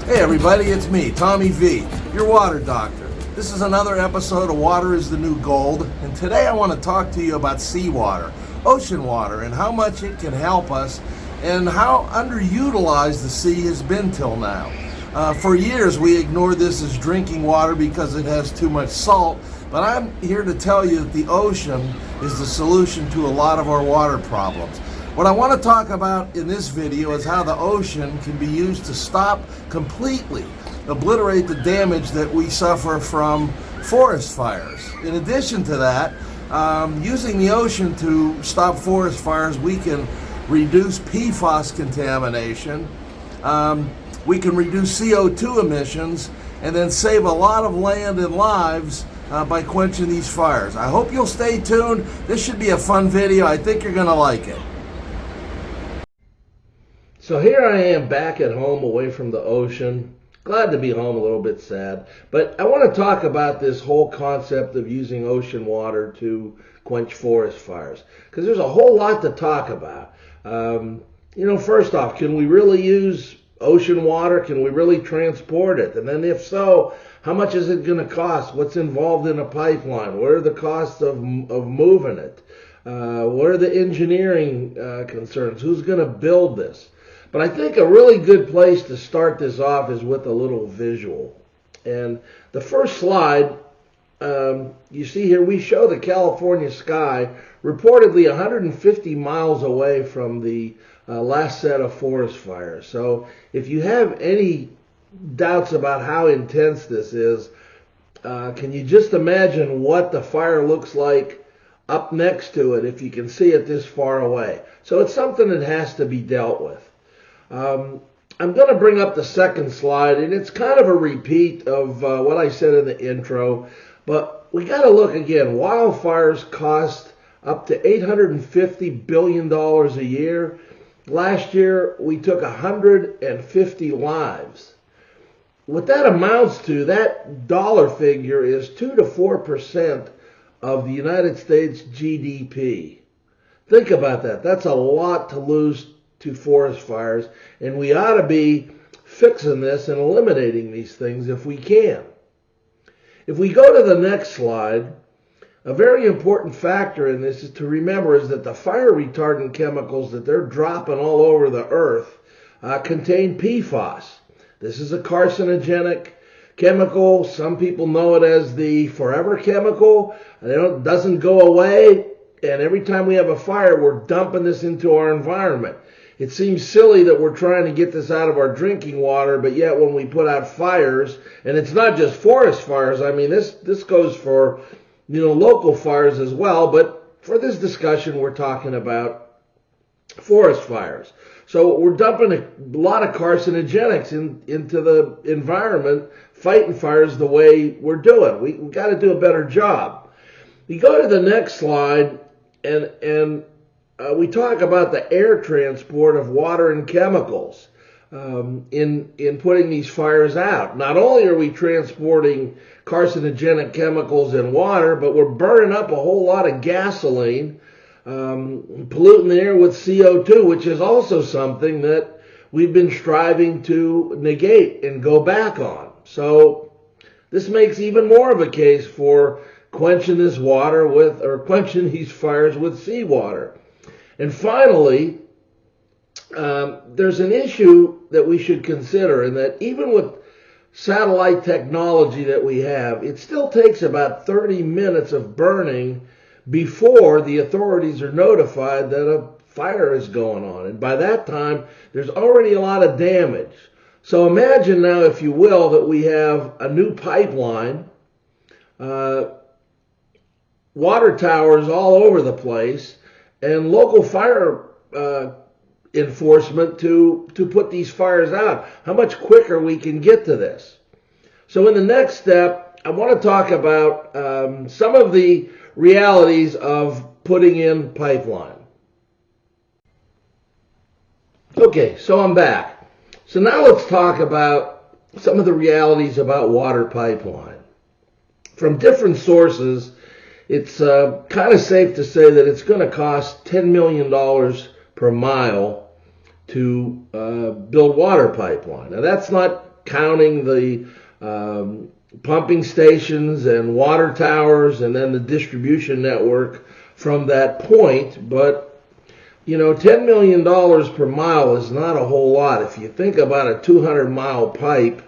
Hey everybody, it's me, Tommy V, your water doctor. This is another episode of Water is the New Gold, and today I want to talk to you about seawater, ocean water, and how much it can help us and how underutilized the sea has been till now. For years we ignored this as drinking water because it has too much salt, but I'm here to tell you that the ocean is the solution to a lot of our water problems. What I want to talk about in this video is how the ocean can be used to stop completely, obliterate the damage that we suffer from forest fires. In addition to that, using the ocean to stop forest fires, we can reduce PFAS contamination, we can reduce CO2 emissions, and then save a lot of land and lives by quenching these fires. I hope you'll stay tuned. This should be a fun video. I think you're going to like it. So here I am back at home away from the ocean. Glad to be home, a little bit sad. But I want to talk about this whole concept of using ocean water to quench forest fires, because there's a whole lot to talk about. First off, can we really use ocean water? Can we really transport it? And then if so, how much is it going to cost? What's involved in a pipeline? What are the costs of moving it? What are the engineering concerns? Who's going to build this? But I think a really good place to start this off is with a little visual. And the first slide, you see here, we show the California sky reportedly 150 miles away from the last set of forest fires. So if you have any doubts about how intense this is, can you just imagine what the fire looks like up next to it if you can see it this far away? So it's something that has to be dealt with. I'm going to bring up the second slide, and it's kind of a repeat of what I said in the intro, but we got to look again. Wildfires cost up to $850 billion a year. Last year, we took 150 lives. What that amounts to, that dollar figure, is 2 to 4% of the United States GDP. Think about that. That's a lot to lose to forest fires, and we ought to be fixing this and eliminating these things if we can. If we go to the next slide, a very important factor in this is to remember is that the fire retardant chemicals that they're dropping all over the earth contain PFAS. This is a carcinogenic chemical. Some people know it as the forever chemical. It doesn't go away, and every time we have a fire, we're dumping this into our environment. It seems silly that we're trying to get this out of our drinking water, but yet when we put out fires, and it's not just forest fires, I mean, this goes for, local fires as well, but for this discussion, we're talking about forest fires. So we're dumping a lot of carcinogenics into the environment, fighting fires the way we're doing. We got to do a better job. You go to the next slide, and we talk about the air transport of water and chemicals in putting these fires out. Not only are we transporting carcinogenic chemicals in water, but we're burning up a whole lot of gasoline, polluting the air with CO2, which is also something that we've been striving to negate and go back on. So this makes even more of a case for quenching this water quenching these fires with seawater. And finally, there's an issue that we should consider, in that even with satellite technology that we have, it still takes about 30 minutes of burning before the authorities are notified that a fire is going on. And by that time, there's already a lot of damage. So imagine now, if you will, that we have a new pipeline, water towers all over the place, and local fire enforcement to put these fires out. How much quicker we can get to this. So in the next step, I want to talk about some of the realities of putting in pipeline. Okay, so I'm back. So now let's talk about some of the realities about water pipeline. From different sources, it's kind of safe to say that it's going to cost $10 million per mile to build water pipeline. Now that's not counting the pumping stations and water towers and then the distribution network from that point, but $10 million per mile is not a whole lot. If you think about a 200-mile pipe,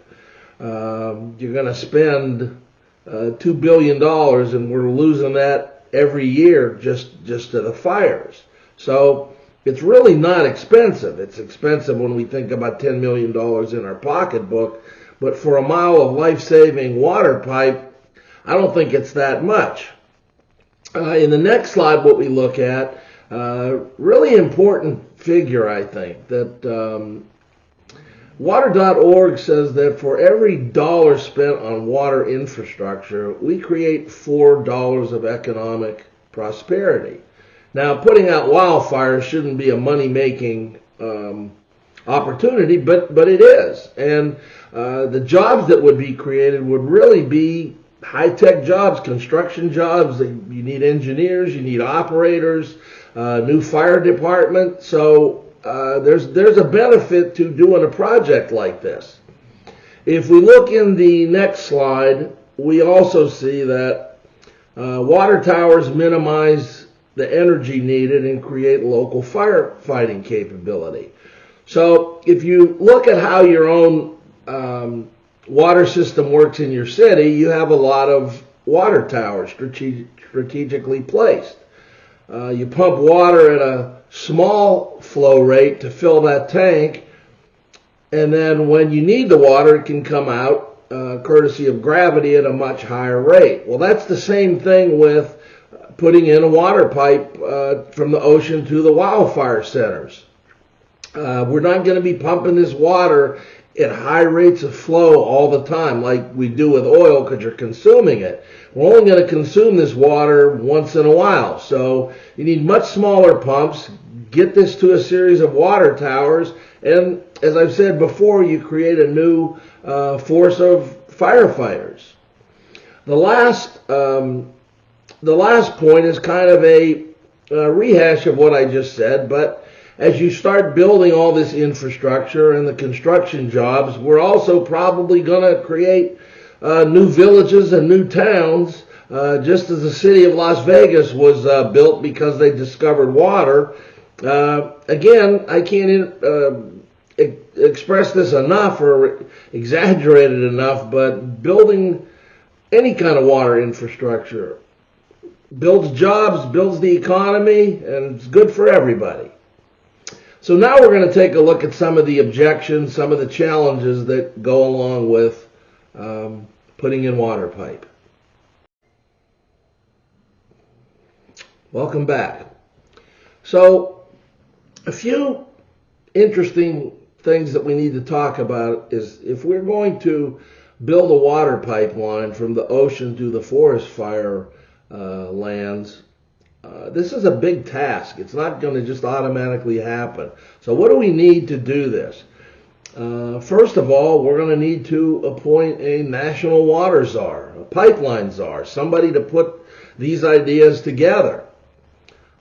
you're going to spend $2 billion, and we're losing that every year just to the fires. So it's really not expensive. It's expensive when we think about $10 million in our pocketbook, but for a mile of life-saving water pipe, I don't think it's that much. In the next slide, what we look at, really important figure, I think, that Water.org says that for every dollar spent on water infrastructure, we create $4 of economic prosperity. Now, putting out wildfires shouldn't be a money-making opportunity, but it is. And the jobs that would be created would really be high-tech jobs, construction jobs. You need engineers, you need operators, new fire department. So there's a benefit to doing a project like this. If we look in the next slide, we also see that water towers minimize the energy needed and create local firefighting capability. So if you look at how your own water system works in your city, you have a lot of water towers strategically placed. You pump water at a small flow rate to fill that tank, and then when you need the water, it can come out courtesy of gravity at a much higher rate. Well, that's the same thing with putting in a water pipe from the ocean to the wildfire centers. We're not going to be pumping this water at high rates of flow all the time like we do with oil because you're consuming it. We're only going to consume this water once in a while. So you need much smaller pumps. Get this to a series of water towers, and as I've said before, you create a new force of firefighters. The last point is kind of a rehash of what I just said, but as you start building all this infrastructure and the construction jobs, we're also probably going to create new villages and new towns, just as the city of Las Vegas was built because they discovered water. Again, I can't express this enough or exaggerate it enough, but building any kind of water infrastructure builds jobs, builds the economy, and it's good for everybody. So now we're going to take a look at some of the objections, some of the challenges that go along with putting in water pipe. Welcome back. So a few interesting things that we need to talk about is if we're going to build a water pipeline from the ocean to the forest fire lands, this is a big task. It's not going to just automatically happen. So what do we need to do this? First of all, we're going to need to appoint a national water czar, a pipeline czar, somebody to put these ideas together.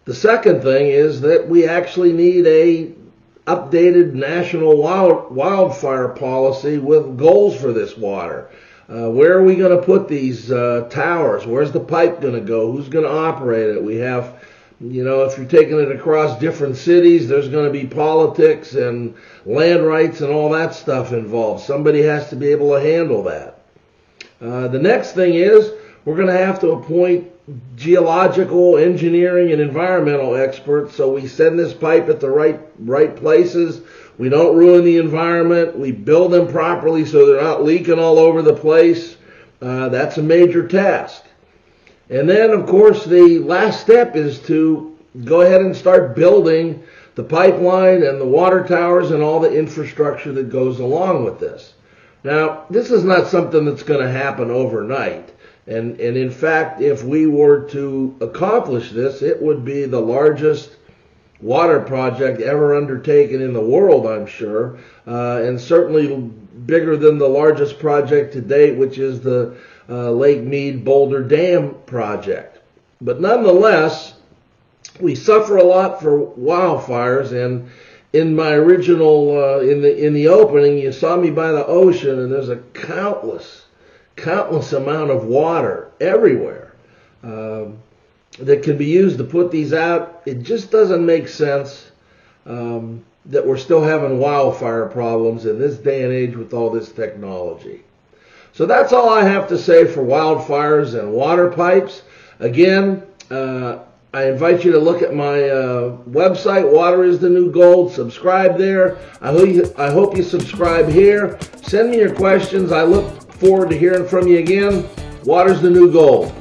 The second thing is that we actually need a updated national wildfire policy with goals for this water. Where are we going to put these towers? Where's the pipe going to go? Who's going to operate it? We have, if you're taking it across different cities, there's going to be politics and land rights and all that stuff involved. Somebody has to be able to handle that. The next thing is we're going to have to appoint geological, engineering, and environmental experts so we send this pipe at the right places. We don't ruin the environment. We build them properly so they're not leaking all over the place. That's a major task. And then, of course, the last step is to go ahead and start building the pipeline and the water towers and all the infrastructure that goes along with this. Now, this is not something that's going to happen overnight. And in fact, if we were to accomplish this, it would be the largest water project ever undertaken in the world, I'm sure, and certainly bigger than the largest project to date, which is the Lake Mead Boulder Dam project. But nonetheless, we suffer a lot for wildfires. And in my original, in the opening, you saw me by the ocean, and there's a countless amount of water everywhere that can be used to put these out. It just doesn't make sense that we're still having wildfire problems in this day and age with all this technology. So that's all I have to say for wildfires and water pipes. Again, I invite you to look at my website, Water is the New Gold. Subscribe there. I hope you subscribe here. Send me your questions. I look forward to hearing from you again. Water's the New Gold.